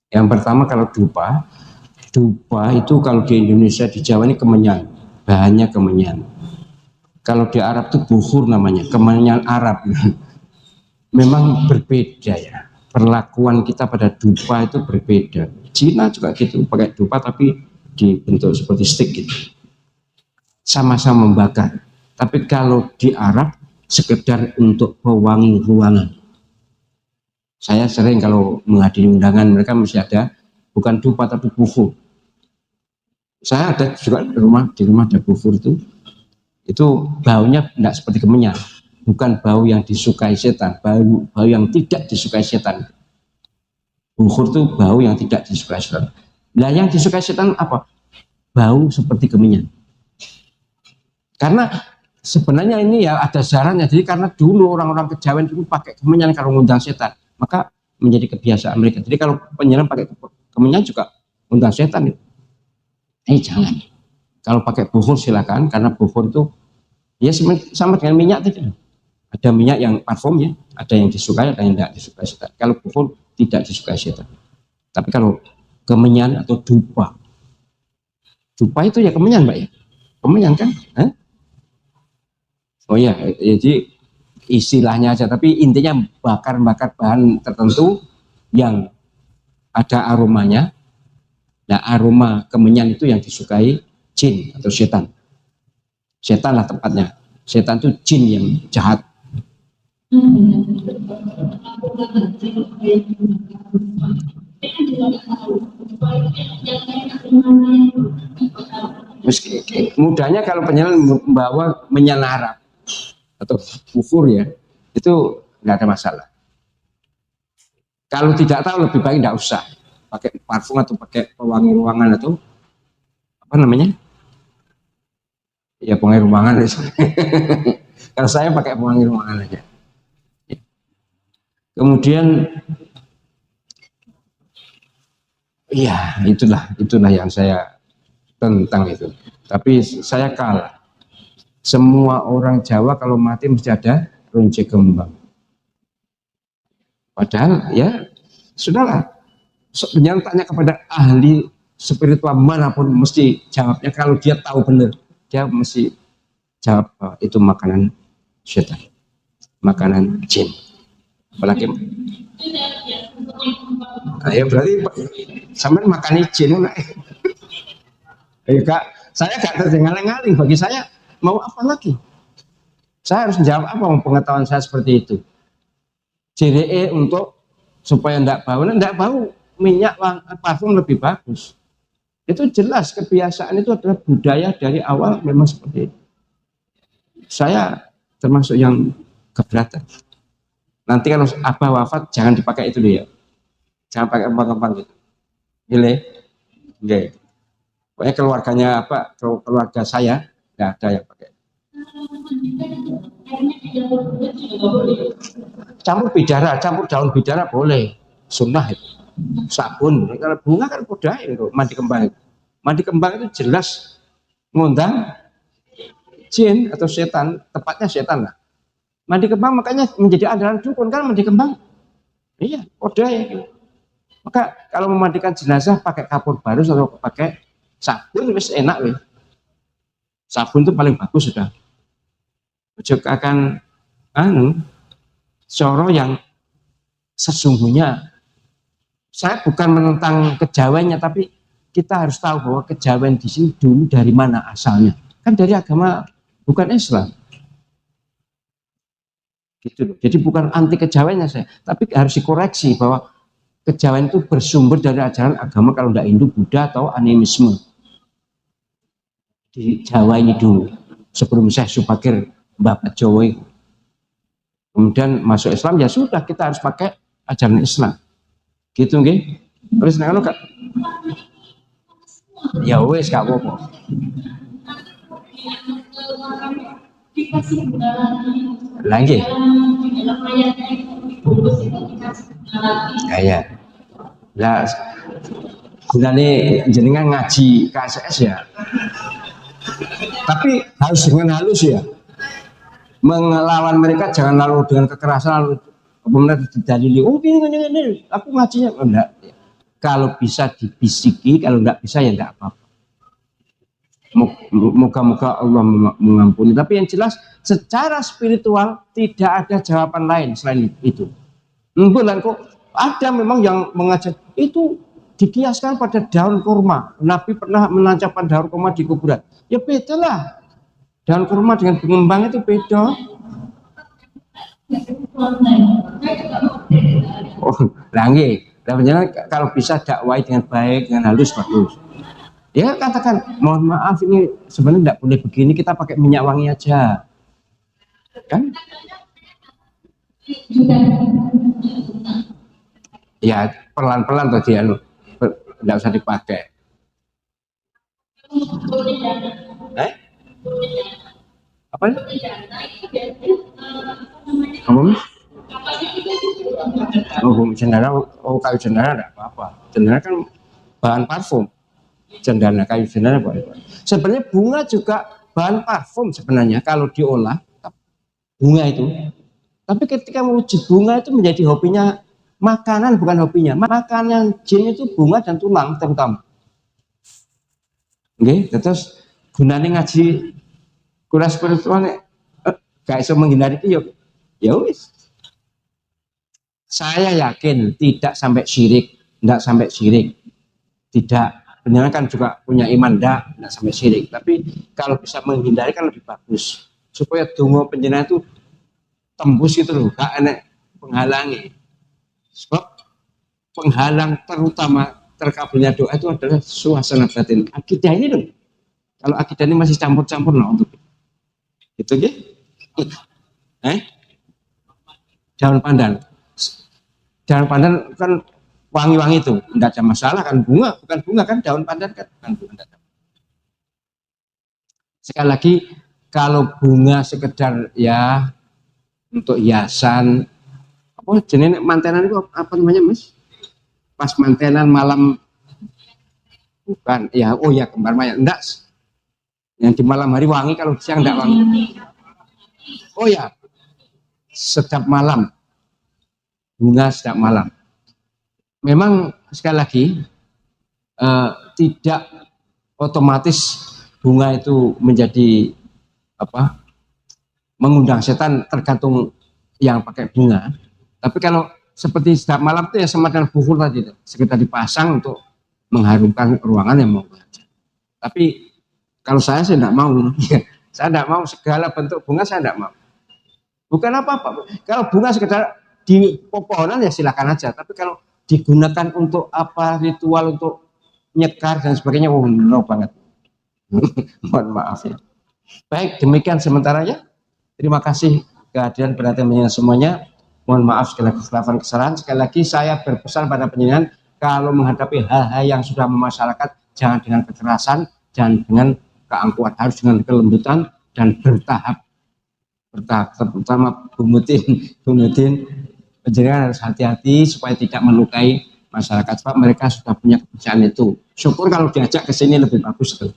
Yang pertama kalau dupa itu kalau di Indonesia, di Jawa ini kemenyan, bahannya kemenyan. Kalau di Arab itu bukhur namanya, kemenyan Arab. Memang berbeda ya, perlakuan kita pada dupa itu berbeda. Cina juga gitu, pakai dupa tapi dibentuk seperti stick gitu, sama-sama membakar. Tapi kalau di Arab sekedar untuk pewangi ruangan. Saya sering kalau menghadiri undangan mereka mesti ada bukan dupa tapi bukhur. Saya ada juga di rumah ada bukhur itu baunya tidak seperti kemenyan, bukan bau yang disukai setan, bau yang tidak disukai setan. Bukhur itu bau yang tidak disukai setan. Nah yang disukai setan apa? Bau seperti kemenyan. Karena sebenarnya ini ya ada zarannya. Jadi karena dulu orang-orang kejawen dulu pakai kemenyan kalau ngundang setan, maka menjadi kebiasaan mereka. Jadi kalau penyelam pakai kemenyan juga ngundang setan. Jangan. Kalau pakai bukhur silakan, karena bukhur itu ya sama dengan minyak tadi. Ada minyak yang parfumnya, ada yang disukai, ada yang tidak disukai setan. Kalau bukhur tidak disukai setan. Tapi kalau kemenyan atau dupa itu ya kemenyan, Mbak ya. Kemenyan kan? Hah? Oh ya, jadi istilahnya aja. Tapi intinya bakar bahan tertentu yang ada aromanya. Nah, aroma kemenyan itu yang disukai jin atau setan. Setan lah tepatnya. Setan itu jin yang jahat. Mudahnya kalau penyelam membawa menyan Arab atau bukhur ya, itu nggak ada masalah. Kalau tidak tahu lebih baik nggak usah pakai parfum atau pakai pewangi ruangan atau apa namanya? Ya pewangi ruangan. Kalau saya pakai pewangi ruangan aja. Kemudian iya, itulah yang saya tentang itu. Tapi saya kalah. Semua orang Jawa kalau mati mesti ada runcing kembang. Padahal ya sudahlah. Jangan tanya kepada ahli spiritual manapun, mesti jawabnya kalau dia tahu benar, dia mesti jawab itu makanan setan, makanan jin. Apalagi ya berarti sampai makan izin kak, saya gak terdengar-ngaling. Bagi saya mau apa lagi, saya harus menjawab apa pengetahuan saya seperti itu. JDE untuk supaya tidak bau minyak parfum lebih bagus. Itu jelas kebiasaan itu adalah budaya dari awal memang seperti itu. Saya termasuk yang keberatan. Nanti kalau abah wafat jangan dipakai itu dia. Jangan pakai kembang-kembang gitu. Gile. Gile. Pokoknya keluarganya keluarga saya nggak ada yang pakai. Campur daun bidara boleh. Sunnah itu. Sabun. Kalau bunga kan budaya itu. Mandi kembang. Mandi kembang itu jelas ngundang jin atau setan, tepatnya setan lah. Mandi kembang makanya menjadi andalan dukun kan mandi kembang. Iya, budaya. Maka kalau memandikan jenazah pakai kapur barus atau pakai sabun wis enak wis. Sabun itu paling bagus sudah. Juga akan coro yang sesungguhnya. Saya bukan menentang kejawennya, tapi kita harus tahu bahwa kejawen di sini dulu dari mana asalnya. Kan dari agama bukan Islam. Gitu. Jadi bukan anti kejawennya saya, tapi harus dikoreksi bahwa kejawen itu bersumber dari ajaran agama kalau tidak Hindu, Buddha atau animisme. Di Jawa ini dulu, sebelum Syekh Subakir Bapak Jawa itu. Kemudian masuk Islam, ya sudah kita harus pakai ajaran Islam. Gitu nggih. Terus nek Kak. Ya wis gak apa-apa. Lagi. Ya. Lah gunane jenengan ngaji KSS ya. Tapi harus dengan halus ya. Melawan mereka jangan lalu dengan kekerasan lalu kemudian didalili, oh ini aku ngajinya enggak. Kalau bisa dibisiki, kalau nggak bisa ya nggak apa-apa. Moga-moga Allah mengampuni. Tapi yang jelas secara spiritual tidak ada jawaban lain selain itu. Bulan kok ada memang yang mengajar itu dikiaskan pada daun kurma. Nabi pernah menancapkan daun kurma di kuburan. Ya beda lah. Daun kurma dengan pengembang itu beda. Oh, langgeng. Kalau bisa dakwai dengan baik, dengan halus bagus. Ya katakan, mohon maaf ini sebenarnya tidak boleh begini, kita pakai minyak wangi aja, kan? Ya pelan-pelan tadi ya, tidak usah dipakai. Apa? Apa? Oh, cendana, kayu cendana tidak apa-apa. Cendana kan bahan parfum. Cendana, kayu cendana boleh. Sebenarnya bunga juga bahan parfum sebenarnya kalau diolah bunga itu. Tapi ketika mewujud bunga itu menjadi hobinya makanan, bukan hobinya. Makanan jin itu bunga dan tulang terutama. Oke, terus gunanya ngaji kuras spiritual gak bisa menghindari itu ya wis. Saya yakin tidak sampai syirik, tidak sampai syirik. Tidak, benar kan juga punya iman, tidak sampai syirik. Tapi kalau bisa menghindari kan lebih bagus. Supaya donga penjenengan itu tembus itu loh, gak enak penghalangi. Sebab penghalang terutama terkabulnya doa itu adalah suasana batin. Akidah ini loh. Kalau akidah ini masih campur-campur lah untuk itu ya. Daun pandan. Daun pandan kan wangi-wangi itu, enggak ada masalah kan, bunga, bukan bunga kan, daun pandan kan, bukan bunga. Sekali lagi, kalau bunga sekedar ya untuk hiasan, apa jenis mantenan itu apa namanya mas? Pas mantenan malam, bukan, ya, oh ya kembar mayat, enggak. Yang di malam hari wangi, kalau siang enggak wangi. Oh ya, setiap malam, bunga setiap malam. Memang sekali lagi tidak otomatis bunga itu menjadi apa mengundang setan, tergantung yang pakai bunga. Tapi kalau seperti setiap malam itu ya sama dengan buhul tadi, sekitar dipasang untuk mengharumkan ruangan yang mau belajar. Tapi kalau saya tidak mau, saya tidak mau segala bentuk bunga, saya tidak mau. Bukan apa-apa. Kalau bunga sekedar di pepohonan ya silakan aja. Tapi kalau digunakan untuk apa ritual untuk nyekar dan sebagainya, no banget. Mohon maaf ya. Baik, demikian sementara ya. Terima kasih kehadiran perhatiannya semuanya. Mohon maaf segala kesalahan. Sekali lagi saya berpesan pada penjenengan, kalau menghadapi hal-hal yang sudah memasyarakat, jangan dengan kekerasan, jangan dengan keangkuhan, harus dengan kelembutan dan bertahap. Terutama Bu Mutin, penjenengan harus hati-hati supaya tidak melukai masyarakat, sebab mereka sudah punya kebijakan itu. Syukur kalau diajak ke sini lebih bagus tuh.